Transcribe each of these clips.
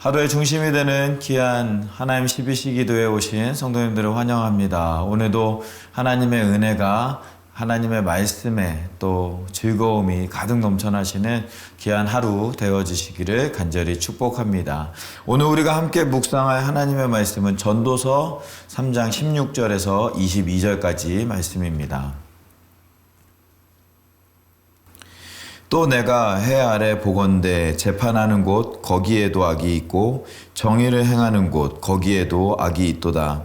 하루의 중심이 되는 귀한 하나님 12시 기도에 오신 성도님들을 환영합니다. 오늘도 하나님의 은혜가 하나님의 말씀에 또 즐거움이 가득 넘쳐나시는 귀한 하루 되어지시기를 간절히 축복합니다. 오늘 우리가 함께 묵상할 하나님의 말씀은 전도서 3장 16절에서 22절까지 말씀입니다. 또 내가 해 아래 보건대 재판하는 곳 거기에도 악이 있고 정의를 행하는 곳 거기에도 악이 있도다.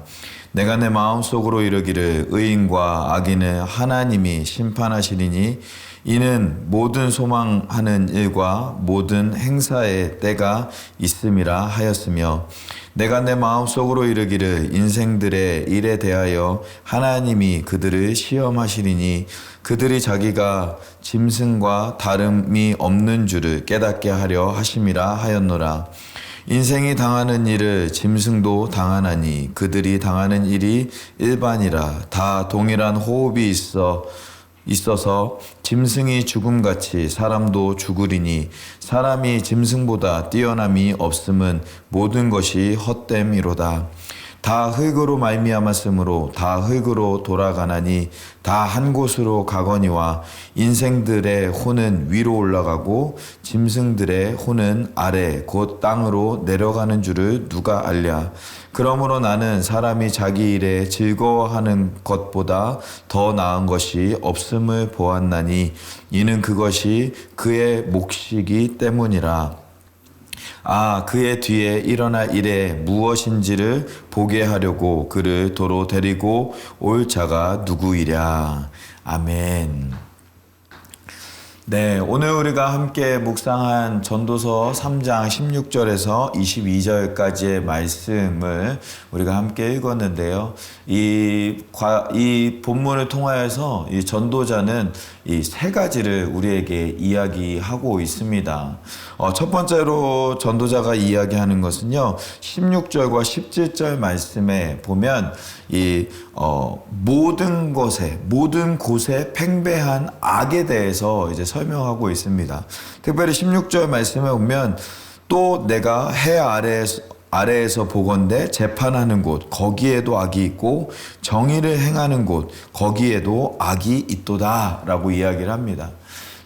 내가 내 마음속으로 이르기를 의인과 악인을 하나님이 심판하시리니 이는 모든 소망하는 일과 모든 행사의 때가 있음이라 하였으며 내가 내 마음속으로 이르기를 인생들의 일에 대하여 하나님이 그들을 시험하시리니 그들이 자기가 짐승과 다름이 없는 줄을 깨닫게 하려 하심이라 하였노라. 인생이 당하는 일을 짐승도 당하나니 그들이 당하는 일이 일반이라. 다 동일한 호흡이 있어서 짐승이 죽음같이 사람도 죽으리니 사람이 짐승보다 뛰어남이 없음은 모든 것이 헛됨이로다. 다 흙으로 말미암았으므로 다 흙으로 돌아가나니 다 한 곳으로 가거니와 인생들의 혼은 위로 올라가고 짐승들의 혼은 아래 곧 땅으로 내려가는 줄을 누가 알랴. 그러므로 나는 사람이 자기 일에 즐거워하는 것보다 더 나은 것이 없음을 보았나니 이는 그것이 그의 몫이기 때문이라. 그의 뒤에 일어날 일에 무엇인지를 보게 하려고 그를 도로 데리고 올 자가 누구이랴. 아멘. 네, 오늘 우리가 함께 묵상한 전도서 3장 16절에서 22절까지의 말씀을 우리가 함께 읽었는데요. 이 본문을 통하여서 이 전도자는 이 세 가지를 우리에게 이야기하고 있습니다. 첫 번째로 전도자가 이야기하는 것은요, 16절과 17절 말씀에 보면 모든 곳에 팽배한 악에 대해서 이제 설명하고 있습니다. 특별히 16절 말씀에 보면 또 내가 해 아래에서 보건대 재판하는 곳 거기에도 악이 있고 정의를 행하는 곳 거기에도 악이 있도다 라고 이야기를 합니다.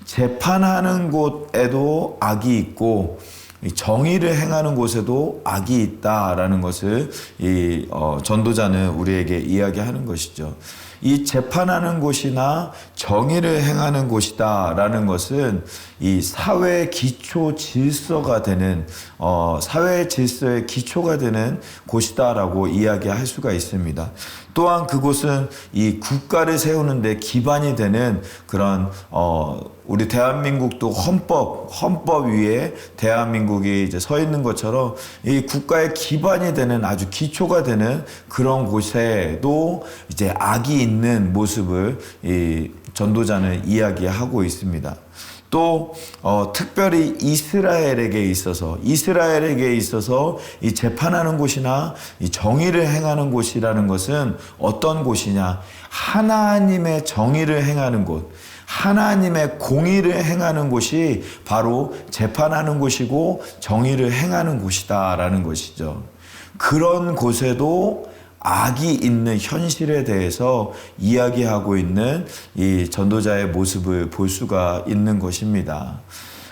재판하는 곳에도 악이 있고 정의를 행하는 곳에도 악이 있다라는 것을 전도자는 우리에게 이야기하는 것이죠. 이 재판하는 곳이나 정의를 행하는 곳이다라는 것은 이 사회의 기초 질서가 되는 사회의 질서의 기초가 되는 곳이다라고 이야기할 수가 있습니다. 또한 그곳은 이 국가를 세우는데 기반이 되는 그런 우리 대한민국도 헌법 위에 대한민국이 이제 서 있는 것처럼 이 국가의 기반이 되는 아주 기초가 되는 그런 곳에도 이제 악이 있는 모습을 이 전도자는 이야기하고 있습니다. 또 특별히 이스라엘에게 있어서 이 재판하는 곳이나 이 정의를 행하는 곳이라는 것은 어떤 곳이냐? 하나님의 정의를 행하는 곳, 하나님의 공의를 행하는 곳이 바로 재판하는 곳이고 정의를 행하는 곳이다라는 것이죠. 그런 곳에도 악이 있는 현실에 대해서 이야기하고 있는 이 전도자의 모습을 볼 수가 있는 것입니다.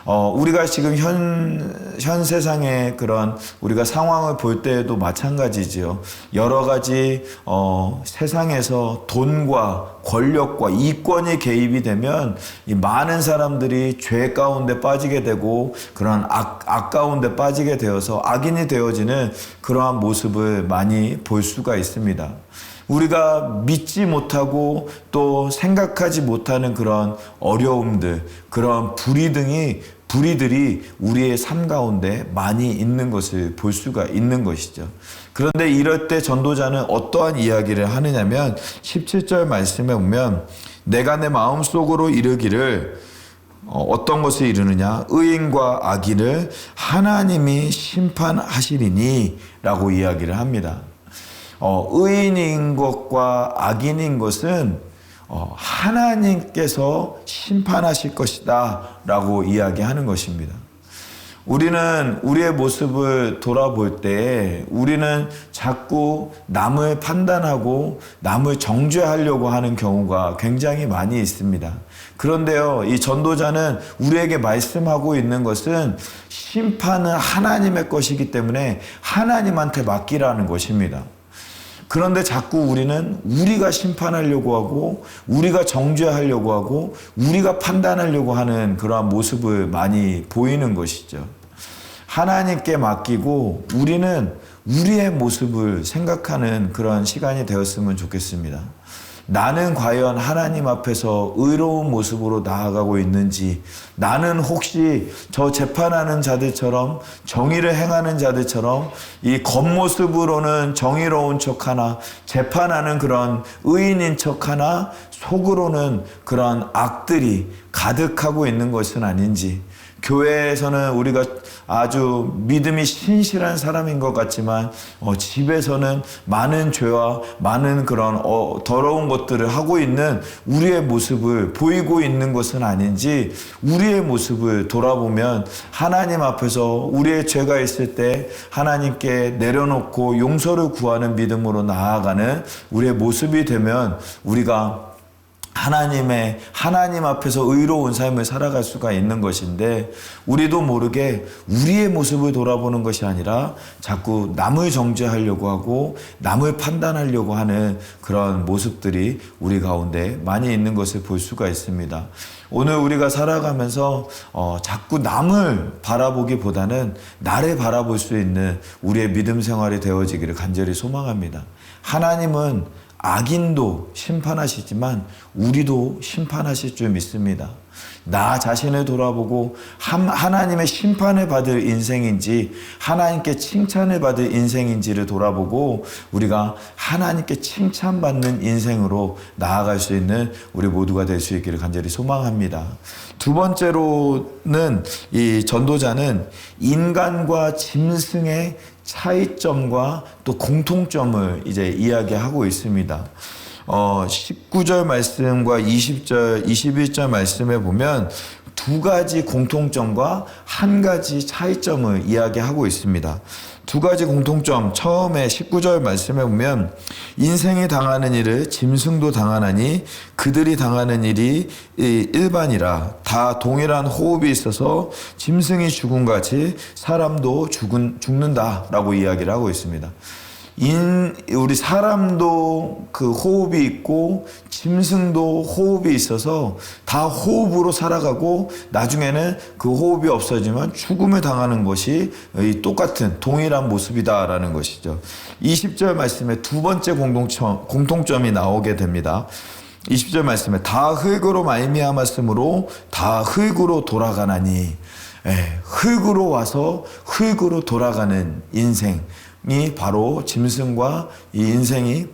우리가 지금 현 세상의 그런 우리가 상황을 볼 때에도 마찬가지지요. 여러 가지 세상에서 돈과 권력과 이권이 개입이 되면 이 많은 사람들이 죄 가운데 빠지게 되고 그런 악 가운데 빠지게 되어서 악인이 되어지는 그러한 모습을 많이 볼 수가 있습니다. 우리가 믿지 못하고 또 생각하지 못하는 그런 어려움들, 그런 불의들이 우리의 삶 가운데 많이 있는 것을 볼 수가 있는 것이죠. 그런데 이럴 때 전도자는 어떠한 이야기를 하느냐면 17절 말씀에 보면 내가 내 마음속으로 이르기를 어떤 것을 이루느냐? 의인과 악인을 하나님이 심판하시리니 라고 이야기를 합니다. 의인인 것과 악인인 것은 하나님께서 심판하실 것이다 라고 이야기하는 것입니다. 우리는 우리의 모습을 돌아볼 때 우리는 자꾸 남을 판단하고 남을 정죄하려고 하는 경우가 굉장히 많이 있습니다. 그런데요, 이 전도자는 우리에게 말씀하고 있는 것은 심판은 하나님의 것이기 때문에 하나님한테 맡기라는 것입니다. 그런데 자꾸 우리는 우리가 심판하려고 하고 우리가 정죄하려고 하고 우리가 판단하려고 하는 그러한 모습을 많이 보이는 것이죠. 하나님께 맡기고 우리는 우리의 모습을 생각하는 그런 시간이 되었으면 좋겠습니다. 나는 과연 하나님 앞에서 의로운 모습으로 나아가고 있는지, 나는 혹시 저 재판하는 자들처럼, 정의를 행하는 자들처럼 이 겉모습으로는 정의로운 척하나 재판하는 그런 의인인 척하나 속으로는 그런 악들이 가득하고 있는 것은 아닌지, 교회에서는 우리가 아주 믿음이 신실한 사람인 것 같지만 집에서는 많은 죄와 많은 그런 더러운 것들을 하고 있는 우리의 모습을 보이고 있는 것은 아닌지, 우리의 모습을 돌아보면 하나님 앞에서 우리의 죄가 있을 때 하나님께 내려놓고 용서를 구하는 믿음으로 나아가는 우리의 모습이 되면 우리가 하나님 앞에서 의로운 삶을 살아갈 수가 있는 것인데, 우리도 모르게 우리의 모습을 돌아보는 것이 아니라 자꾸 남을 정죄하려고 하고 남을 판단하려고 하는 그런 모습들이 우리 가운데 많이 있는 것을 볼 수가 있습니다. 오늘 우리가 살아가면서 자꾸 남을 바라보기보다는 나를 바라볼 수 있는 우리의 믿음 생활이 되어지기를 간절히 소망합니다. 하나님은 악인도 심판하시지만 우리도 심판하실 줄 믿습니다. 나 자신을 돌아보고 하나님의 심판을 받을 인생인지 하나님께 칭찬을 받을 인생인지를 돌아보고 우리가 하나님께 칭찬받는 인생으로 나아갈 수 있는 우리 모두가 될 수 있기를 간절히 소망합니다. 두 번째로는 이 전도자는 인간과 짐승의 차이점과 또 공통점을 이제 이야기하고 있습니다. 19절 말씀과 20절, 21절 말씀에 보면 두 가지 공통점과 한 가지 차이점을 이야기하고 있습니다. 두 가지 공통점, 처음에 19절 말씀에 보면 인생이 당하는 일을 짐승도 당하나니 그들이 당하는 일이 일반이라. 다 동일한 호흡이 있어서 짐승이 죽음같이 사람도 죽는다라고 이야기를 하고 있습니다. 우리 사람도 그 호흡이 있고 짐승도 호흡이 있어서 다 호흡으로 살아가고 나중에는 그 호흡이 없어지면 죽음을 당하는 것이 똑같은 동일한 모습이다라는 것이죠. 20절 말씀에 두 번째 공통점이 나오게 됩니다. 20절 말씀에 다 흙으로 말미암았으므로 다 흙으로 돌아가나니, 흙으로 와서 흙으로 돌아가는 인생, 이 바로 짐승과 이 인생이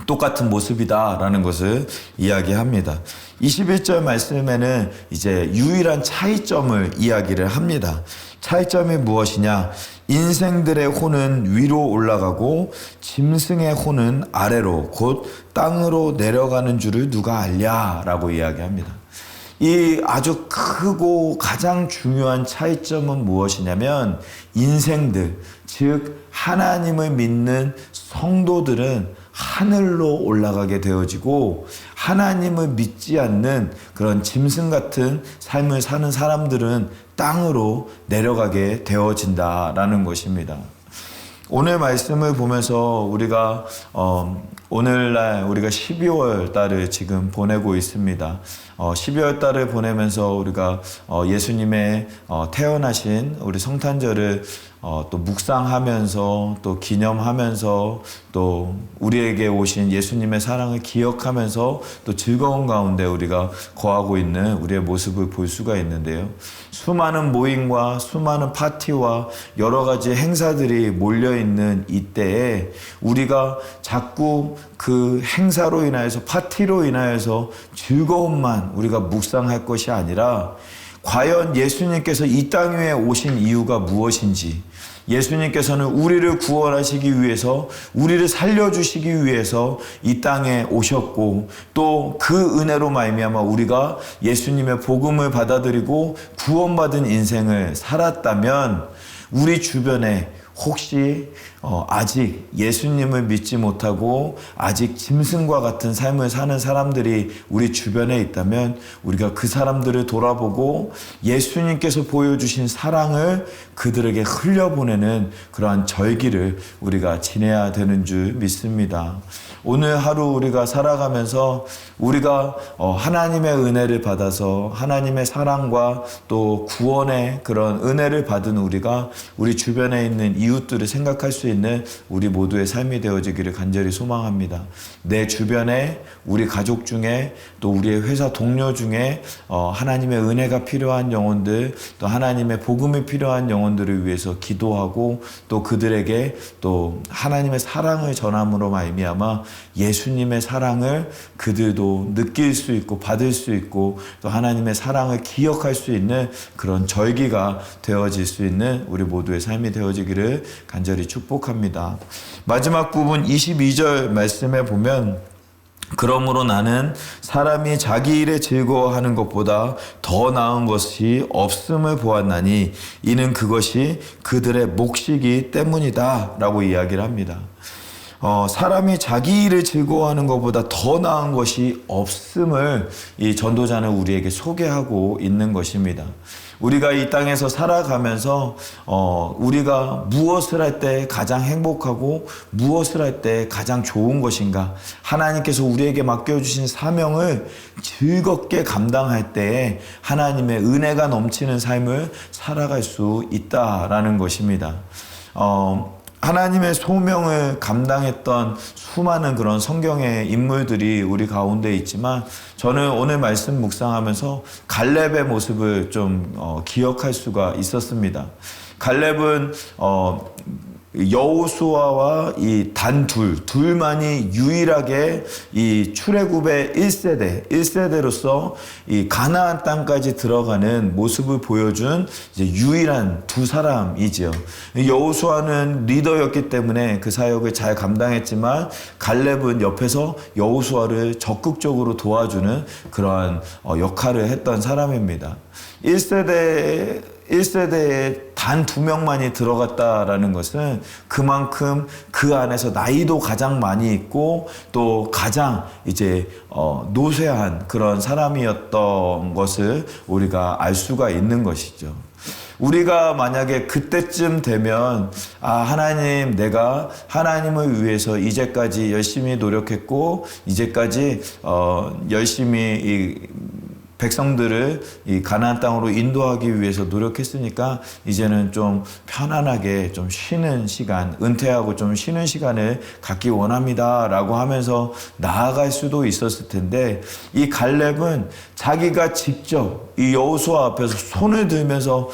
똑같은 모습이다라는 것을 이야기합니다. 21절 말씀에는 이제 유일한 차이점을 이야기를 합니다. 차이점이 무엇이냐? 인생들의 혼은 위로 올라가고 짐승의 혼은 아래로 곧 땅으로 내려가는 줄을 누가 알랴라고 이야기합니다. 이 아주 크고 가장 중요한 차이점은 무엇이냐면 인생들, 즉 하나님을 믿는 성도들은 하늘로 올라가게 되어지고 하나님을 믿지 않는 그런 짐승 같은 삶을 사는 사람들은 땅으로 내려가게 되어진다라는 것입니다. 오늘 말씀을 보면서 우리가 오늘날 우리가 12월 달을 지금 보내고 있습니다. 12월 달을 보내면서 우리가 예수님의 태어나신 우리 성탄절을 또 묵상하면서 또 기념하면서 또 우리에게 오신 예수님의 사랑을 기억하면서 또 즐거운 가운데 우리가 거하고 있는 우리의 모습을 볼 수가 있는데요. 수많은 모임과 수많은 파티와 여러 가지 행사들이 몰려있는 이때에 우리가 자꾸 그 행사로 인하여서 파티로 인하여서 즐거움만 우리가 묵상할 것이 아니라 과연 예수님께서 이 땅 위에 오신 이유가 무엇인지, 예수님께서는 우리를 구원하시기 위해서, 우리를 살려주시기 위해서 이 땅에 오셨고, 또 그 은혜로 말미암아 우리가 예수님의 복음을 받아들이고 구원받은 인생을 살았다면, 우리 주변에 혹시 아직 예수님을 믿지 못하고 아직 짐승과 같은 삶을 사는 사람들이 우리 주변에 있다면, 우리가 그 사람들을 돌아보고 예수님께서 보여주신 사랑을 그들에게 흘려보내는 그러한 절기를 우리가 지내야 되는 줄 믿습니다. 오늘 하루 우리가 살아가면서 우리가 하나님의 은혜를 받아서 하나님의 사랑과 또 구원의 그런 은혜를 받은 우리가 우리 주변에 있는 이웃들을 생각할 수 있는 우리 모두의 삶이 되어지기를 간절히 소망합니다. 내 주변에 우리 가족 중에 또 우리의 회사 동료 중에 하나님의 은혜가 필요한 영혼들, 또 하나님의 복음이 필요한 영혼들을 위해서 기도하고, 또 그들에게 또 하나님의 사랑을 전함으로 말미암아 예수님의 사랑을 그들도 느낄 수 있고 받을 수 있고, 또 하나님의 사랑을 기억할 수 있는 그런 절기가 되어질 수 있는 우리 모두의 삶이 되어지기를 간절히 축복합니다. 마지막 부분 22절 말씀에 보면, 그러므로 나는 사람이 자기 일에 즐거워하는 것보다 더 나은 것이 없음을 보았나니 이는 그것이 그들의 몫이기 때문이다 라고 이야기를 합니다. 사람이 자기 일을 즐거워하는 것보다 더 나은 것이 없음을 이 전도자는 우리에게 소개하고 있는 것입니다. 우리가 이 땅에서 살아가면서 우리가 무엇을 할 때 가장 행복하고 무엇을 할 때 가장 좋은 것인가, 하나님께서 우리에게 맡겨주신 사명을 즐겁게 감당할 때에 하나님의 은혜가 넘치는 삶을 살아갈 수 있다라는 것입니다. 하나님의 소명을 감당했던 수많은 그런 성경의 인물들이 우리 가운데 있지만, 저는 오늘 말씀 묵상하면서 갈렙의 모습을 좀 기억할 수가 있었습니다. 갈렙은 여호수아와 이 단 둘만이 유일하게 이 출애굽의 1세대로서 이 가나안 땅까지 들어가는 모습을 보여준 이제 유일한 두 사람이지요. 여호수아는 리더였기 때문에 그 사역을 잘 감당했지만, 갈렙은 옆에서 여호수아를 적극적으로 도와주는 그러한 역할을 했던 사람입니다. 1세대에 단 2명만이 들어갔다라는 것은 그만큼 그 안에서 나이도 가장 많이 있고 또 가장 이제 노쇠한 그런 사람이었던 것을 우리가 알 수가 있는 것이죠. 우리가 만약에 그때쯤 되면, 하나님, 내가 하나님을 위해서 이제까지 열심히 노력했고 이제까지 열심히 백성들을 이 가나안 땅으로 인도하기 위해서 노력했으니까 이제는 좀 편안하게 좀 쉬는 시간, 은퇴하고 좀 쉬는 시간을 갖기 원합니다 라고 하면서 나아갈 수도 있었을 텐데, 이 갈렙은 자기가 직접 이 여호수아 앞에서 손을 들면서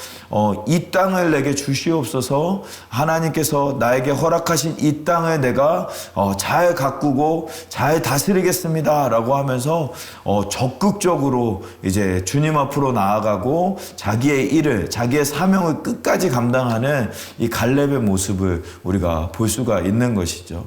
이 땅을 내게 주시옵소서, 하나님께서 나에게 허락하신 이 땅을 내가 잘 가꾸고 잘 다스리겠습니다 라고 하면서 적극적으로 이제 주님 앞으로 나아가고 자기의 일을, 자기의 사명을 끝까지 감당하는 이 갈렙의 모습을 우리가 볼 수가 있는 것이죠.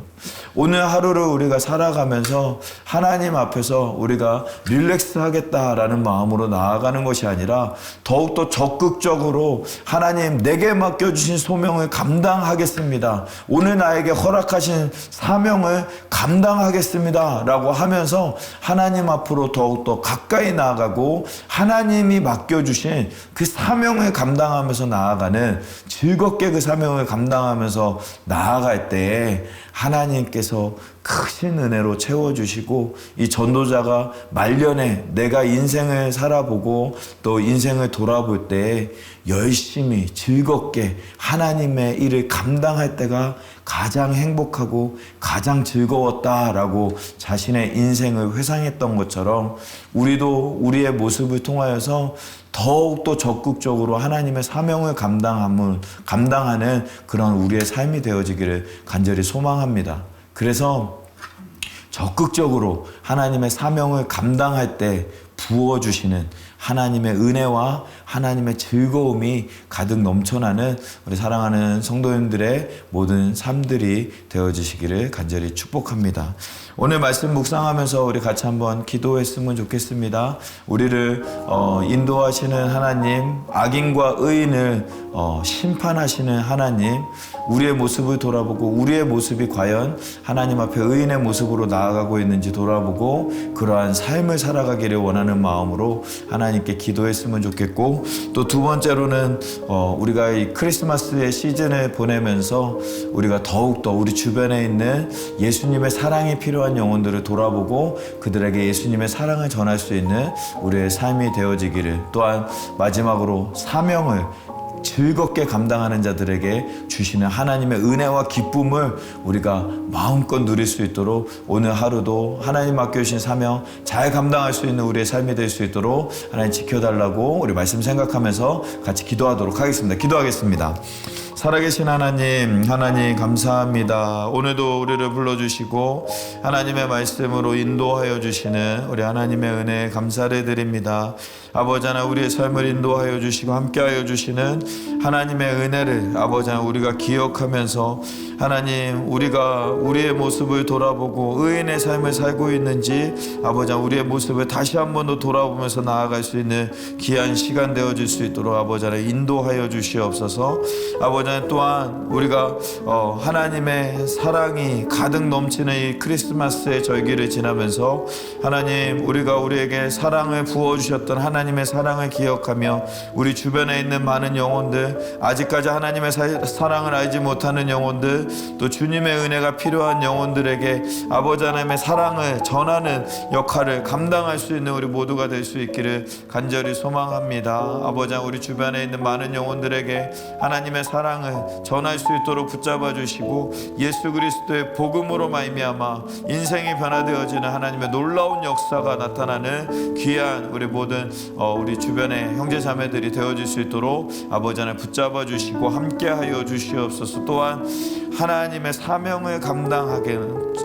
오늘 하루를 우리가 살아가면서 하나님 앞에서 우리가 릴렉스 하겠다라는 마음으로 나아가는 것이 아니라 더욱더 적극적으로 하나님, 내게 맡겨주신 소명을 감당하겠습니다, 오늘 나에게 허락하신 사명을 감당하겠습니다 라고 하면서 하나님 앞으로 더욱더 가까이 나아가고 하나님이 맡겨주신 그 사명을 감당하면서 나아가는, 즐겁게 그 사명을 감당하면서 나아갈 때에 하나님께서 크신 은혜로 채워주시고, 이 전도자가 말년에 내가 인생을 살아보고 또 인생을 돌아볼 때 열심히 즐겁게 하나님의 일을 감당할 때가 가장 행복하고 가장 즐거웠다라고 자신의 인생을 회상했던 것처럼, 우리도 우리의 모습을 통하여서 더욱더 적극적으로 하나님의 사명을 감당하는 그런 우리의 삶이 되어지기를 간절히 소망합니다. 그래서 적극적으로 하나님의 사명을 감당할 때 부어주시는 하나님의 은혜와 하나님의 즐거움이 가득 넘쳐나는 우리 사랑하는 성도님들의 모든 삶들이 되어지시기를 간절히 축복합니다. 오늘 말씀 묵상하면서 우리 같이 한번 기도했으면 좋겠습니다. 우리를 인도하시는 하나님, 악인과 의인을 심판하시는 하나님, 우리의 모습을 돌아보고 우리의 모습이 과연 하나님 앞에 의인의 모습으로 나아가고 있는지 돌아보고 그러한 삶을 살아가기를 원하는 마음으로 하나님께 기도했으면 좋겠고, 또 두 번째로는 우리가 이 크리스마스의 시즌을 보내면서 우리가 더욱더 우리 주변에 있는 예수님의 사랑이 필요한 영혼들을 돌아보고 그들에게 예수님의 사랑을 전할 수 있는 우리의 삶이 되어지기를, 또한 마지막으로 사명을 즐겁게 감당하는 자들에게 주시는 하나님의 은혜와 기쁨을 우리가 마음껏 누릴 수 있도록 오늘 하루도 하나님 맡겨주신 사명 잘 감당할 수 있는 우리의 삶이 될 수 있도록 하나님 지켜달라고 우리 말씀 생각하면서 같이 기도하도록 하겠습니다. 기도하겠습니다. 살아계신 하나님, 하나님 감사합니다. 오늘도 우리를 불러주시고 하나님의 말씀으로 인도하여 주시는 우리 하나님의 은혜에 감사를 드립니다. 아버지 하나, 우리의 삶을 인도하여 주시고 함께하여 주시는 하나님의 은혜를 아버지 하나 우리가 기억하면서 하나님, 우리가 우리의 모습을 돌아보고 의인의 삶을 살고 있는지 아버지 하나 우리의 모습을 다시 한 번 더 돌아보면서 나아갈 수 있는 귀한 시간 되어질 수 있도록 아버지 하나 인도하여 주시옵소서. 아버지 하나, 또한 우리가 하나님의 사랑이 가득 넘치는 이 크리스마스의 절기를 지나면서 하나님, 우리가 우리에게 사랑을 부어주셨던 하나님의 사랑을 기억하며 우리 주변에 있는 많은 영혼들, 아직까지 하나님의 사랑을 알지 못하는 영혼들, 또 주님의 은혜가 필요한 영혼들에게 아버지 하나님의 사랑을 전하는 역할을 감당할 수 있는 우리 모두가 될 수 있기를 간절히 소망합니다. 아버지 하나님, 우리 주변에 있는 많은 영혼들에게 하나님의 사랑을 전할 수 있도록 붙잡아 주시고 예수 그리스도의 복음으로 말미암아 인생이 변화되어지는 하나님의 놀라운 역사가 나타나는 귀한 우리 모든 우리 주변의 형제 자매들이 되어질 수 있도록 아버지 하나님 붙잡아 주시고 함께하여 주시옵소서. 또한 하나님의 사명을 감당하게,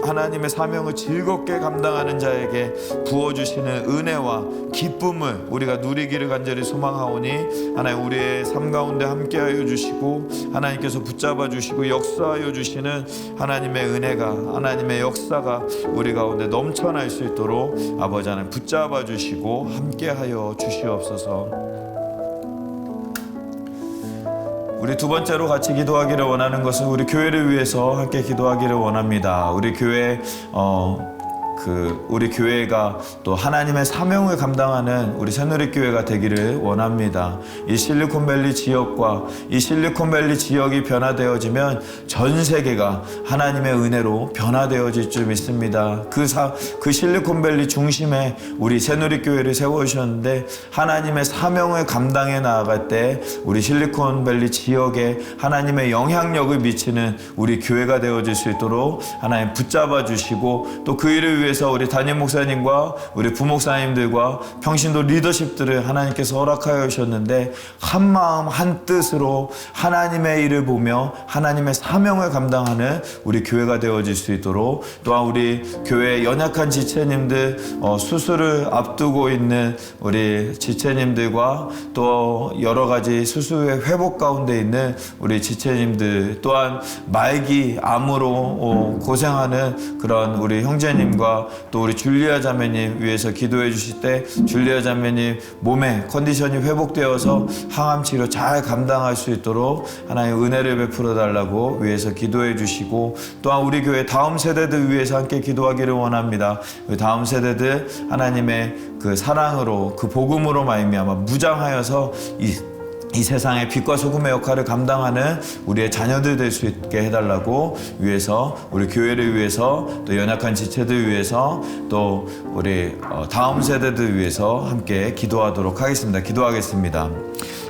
하나님의 사명을 즐겁게 감당하는 자에게 부어주시는 은혜와 기쁨을 우리가 누리기를 간절히 소망하오니 하나님, 우리의 삶 가운데 함께하여 주시고 하나님께서 붙잡아 주시고 역사하여 주시는 하나님의 은혜가, 하나님의 역사가 우리 가운데 넘쳐날 수 있도록 아버지 하나님 붙잡아 주시고 함께하여 주시옵소서. 우리 두 번째로 같이 기도하기를 원하는 것은 우리 교회를 위해서 함께 기도하기를 원합니다. 우리 교회 우리 교회가 또 하나님의 사명을 감당하는 우리 새누리교회가 되기를 원합니다. 이 실리콘밸리 지역과 이 실리콘밸리 지역이 변화되어지면 전 세계가 하나님의 은혜로 변화되어질 줄 믿습니다. 그 실리콘밸리 중심에 우리 새누리교회를 세워주셨는데 하나님의 사명을 감당해 나아갈 때 우리 실리콘밸리 지역에 하나님의 영향력을 미치는 우리 교회가 되어질 수 있도록 하나님 붙잡아 주시고, 또 그 일을 위해 우리 담임 목사님과 우리 부목사님들과 평신도 리더십들을 하나님께서 허락하여 주셨는데 한 마음 한 뜻으로 하나님의 일을 보며 하나님의 사명을 감당하는 우리 교회가 되어질 수 있도록, 또한 우리 교회 연약한 지체님들, 수술을 앞두고 있는 우리 지체님들과 또 여러 가지 수술의 회복 가운데 있는 우리 지체님들, 또한 말기 암으로 고생하는 그런 우리 형제님과 또 우리 줄리아 자매님 위해서 기도해 주실 때 줄리아 자매님 몸의 컨디션이 회복되어서 항암 치료 잘 감당할 수 있도록 하나님 은혜를 베풀어 달라고 위해서 기도해 주시고, 또한 우리 교회 다음 세대들 위해서 함께 기도하기를 원합니다. 다음 세대들 하나님의 그 사랑으로 그 복음으로 말미암아 무장하여서 이 세상의 빛과 소금의 역할을 감당하는 우리의 자녀들 될 수 있게 해달라고 위해서 우리 교회를 위해서 또 연약한 지체들 위해서 또 우리 다음 세대들 위해서 함께 기도하도록 하겠습니다. 기도하겠습니다.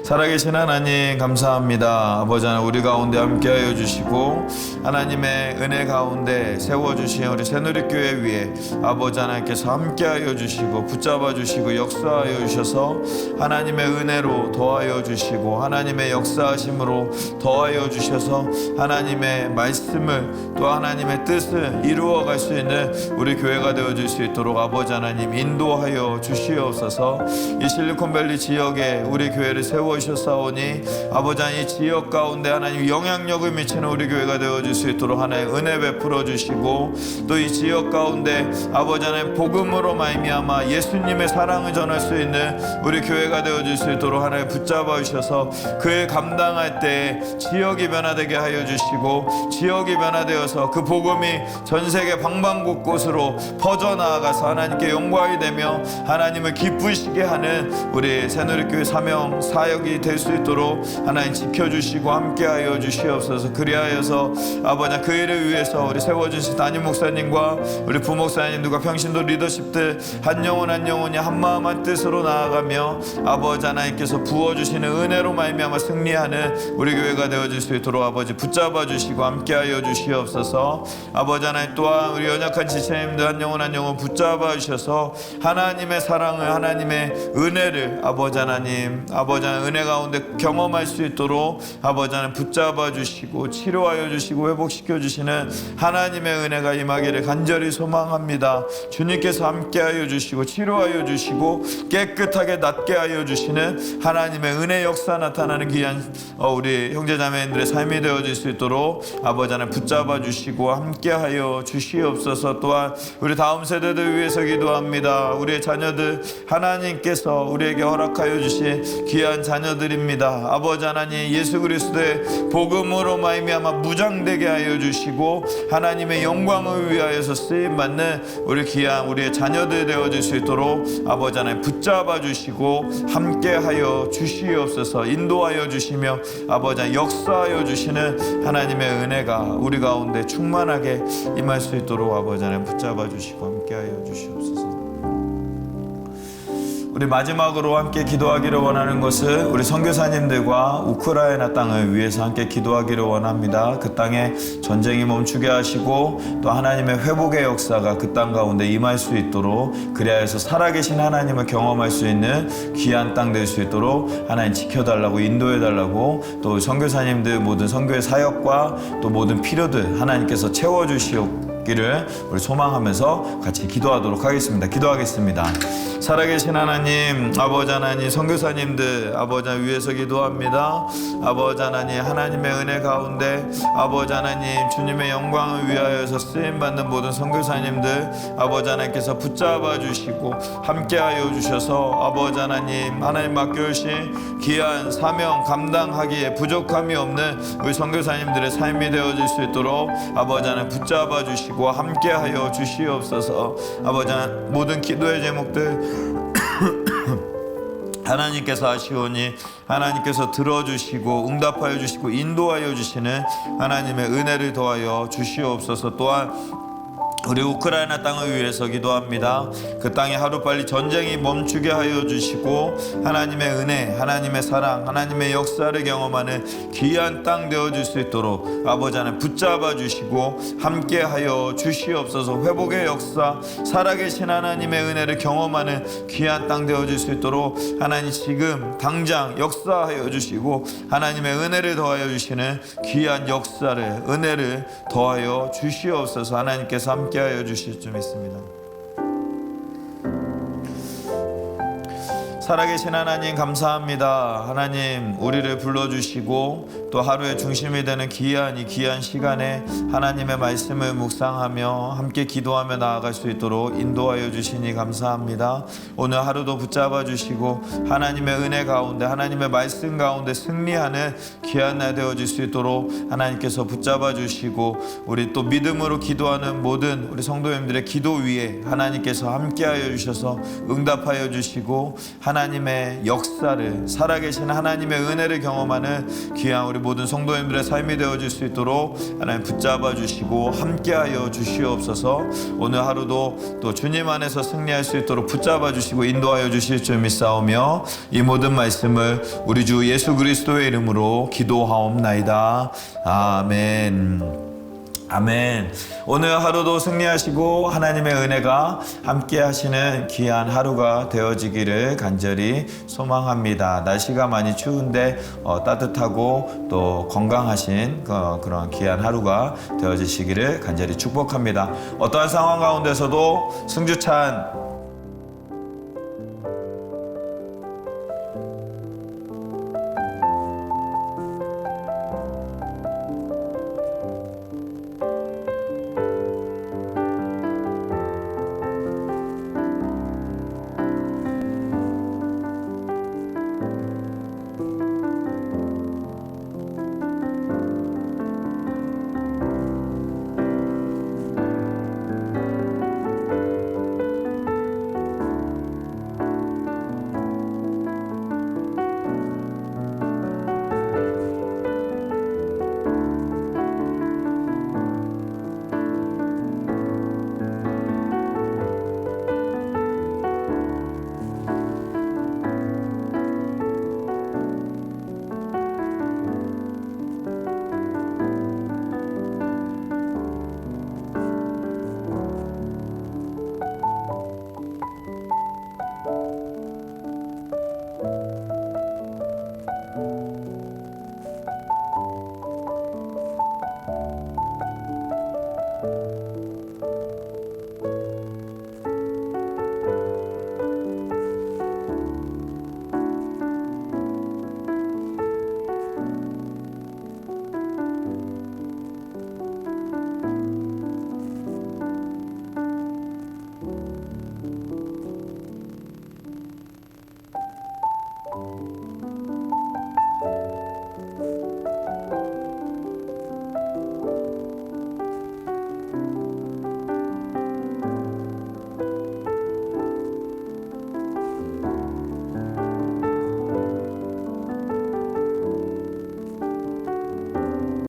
살아계신 하나님 감사합니다. 아버지 하나님 우리 가운데 함께하여 주시고 하나님의 은혜 가운데 세워주신 우리 새누리교회 위에 아버지 하나님께서 함께하여 주시고 붙잡아 주시고 역사하여 주셔서 하나님의 은혜로 더하여 주시고 하나님의 역사하심으로 더하여 주셔서 하나님의 말씀을 또 하나님의 뜻을 이루어갈 수 있는 우리 교회가 되어줄 수 있도록 아버지 하나님 인도하여 주시옵소서. 이 실리콘밸리 지역에 우리 교회를 세워주셨사오니 아버지 하나님 이 지역 가운데 하나님 영향력을 미치는 우리 교회가 되어줄 수 있도록 하나님 은혜 베풀어 주시고 또 이 지역 가운데 아버지 하나님 복음으로 말미암아 예수님의 사랑을 전할 수 있는 우리 교회가 되어줄 수 있도록 하나님 붙잡아 주셔서 그에 감당할 때 지역이 변화되게 하여 주시고 지역이 변화되어서 그 복음이 전 세계 방방곳곳으로 퍼져나아가서 하나님께 영광이 되며 하나님을 기쁘시게 하는 우리 새누리교회 사명 사역이 될 수 있도록 하나님 지켜주시고 함께하여 주시옵소서. 그리하여서 아버지 그 일을 위해서 우리 세워주신 담임 목사님과 우리 부목사님들과 평신도 리더십들 한 영혼 한 영혼이 한마음 한뜻으로 나아가며 아버지 하나님께서 부어주시는 은혜로 말미암아 승리하는 우리 교회가 되어질 수 있도록 아버지 붙잡아 주시고 함께하여 주시옵소서. 아버지 하나님 또한 우리 연약한 지체님들 한 영혼 한 영혼 붙잡아 주셔서 하나님의 사랑을 하나님의 은혜를 아버지 하나님 은혜 가운데 경험할 수 있도록 아버지 하나님 붙잡아 주시고 치료하여 주시고 회복시켜 주시는 하나님의 은혜가 임하기를 간절히 소망합니다. 주님께서 함께하여 주시고 치료하여 주시고 깨끗하게 낫게 하여 주시는 하나님의 은혜 역사 나타나는 귀한 우리 형제자매님들의 삶이 되어질 수 있도록 아버지 하나님 붙잡아 주시고 함께하여 주시옵소서. 또한 우리 다음 세대들 위해서 기도합니다. 우리의 자녀들 하나님께서 우리에게 허락하여 주신 귀한 자녀들입니다. 아버지 하나님 예수 그리스도의 복음으로 말미암아 무장되게 하여 주시고 하나님의 영광을 위하여서 쓰임받는 우리 귀한 우리의 자녀들 되어질 수 있도록 아버지 하나님 붙잡아 주시고 함께하여 주시옵소서. 인도하여 주시며 아버지 하나님 역사하여 주시는 하나님의 은혜가 우리 가운데 충만하게 임할 수 있도록 아버지 하나님 붙잡아 주시고 함께하여 주시옵소서. 우리 마지막으로 함께 기도하기를 원하는 것은 우리 선교사님들과 우크라이나 땅을 위해서 함께 기도하기를 원합니다. 그 땅에 전쟁이 멈추게 하시고 또 하나님의 회복의 역사가 그 땅 가운데 임할 수 있도록 그리하여서 살아계신 하나님을 경험할 수 있는 귀한 땅 될 수 있도록 하나님 지켜달라고 인도해달라고 또 선교사님들 모든 선교의 사역과 또 모든 필요들 하나님께서 채워주시기를 우리 소망하면서 같이 기도하도록 하겠습니다. 기도하겠습니다. 살아계신 하나님 아버지 하나님 선교사님들 아버지 하나님 위해서 기도합니다. 아버지 하나님 하나님의 은혜 가운데 아버지 하나님 주님의 영광을 위하여서 쓰임받는 모든 선교사님들 아버지 하나님께서 붙잡아 주시고 함께하여 주셔서 아버지 하나님 맡겨주신 귀한 사명 감당하기에 부족함이 없는 우리 선교사님들의 삶이 되어질 수 있도록 아버지 하나님 붙잡아 주시고 함께하여 주시옵소서. 아버지 하나님 모든 기도의 제목들 하나님께서 하시오니 하나님께서 들어주시고 응답하여 주시고 인도하여 주시는 하나님의 은혜를 더하여 주시옵소서. 또한 우리 우크라이나 땅을 위해서 기도합니다. 그 땅에 하루빨리 전쟁이 멈추게 하여 주시고 하나님의 은혜, 하나님의 사랑, 하나님의 역사를 경험하는 귀한 땅 되어줄 수 있도록 아버지 하나님 붙잡아 주시고 함께하여 주시옵소서. 회복의 역사, 살아계신 하나님의 은혜를 경험하는 귀한 땅 되어줄 수 있도록 하나님 지금 당장 역사하여 주시고 하나님의 은혜를 더하여 주시는 귀한 역사를 은혜를 더하여 주시옵소서. 하나님께서 함께하여 주실 줄 믿습니다. 살아계신 하나님 감사합니다. 하나님 우리를 불러주시고 또 하루의 중심이 되는 귀한 이 귀한 시간에 하나님의 말씀을 묵상하며 함께 기도하며 나아갈 수 있도록 인도하여 주시니 감사합니다. 오늘 하루도 붙잡아 주시고 하나님의 은혜 가운데 하나님의 말씀 가운데 승리하는 귀한 날 되어질 수 있도록 하나님께서 붙잡아 주시고 우리 또 믿음으로 기도하는 모든 우리 성도님들의 기도 위에 하나님께서 함께하여 주셔서 응답하여 주시고 하나님 하나님의 역사를, 살아계신 하나님의 은혜를 경험하는 귀한 우리 모든 성도님들의 삶이 되어질 수 있도록 하나님 붙잡아 주시고 함께하여 주시옵소서. 오늘 하루도 또 주님 안에서 승리할 수 있도록 붙잡아 주시고 인도하여 주실 줄 믿사오며 이 모든 말씀을 우리 주 예수 그리스도의 이름으로 기도하옵나이다. 아멘. 아멘. 오늘 하루도 승리하시고 하나님의 은혜가 함께 하시는 귀한 하루가 되어지기를 간절히 소망합니다. 날씨가 많이 추운데 따뜻하고 또 건강하신 그런 귀한 하루가 되어지시기를 간절히 축복합니다. 어떠한 상황 가운데서도 승주찬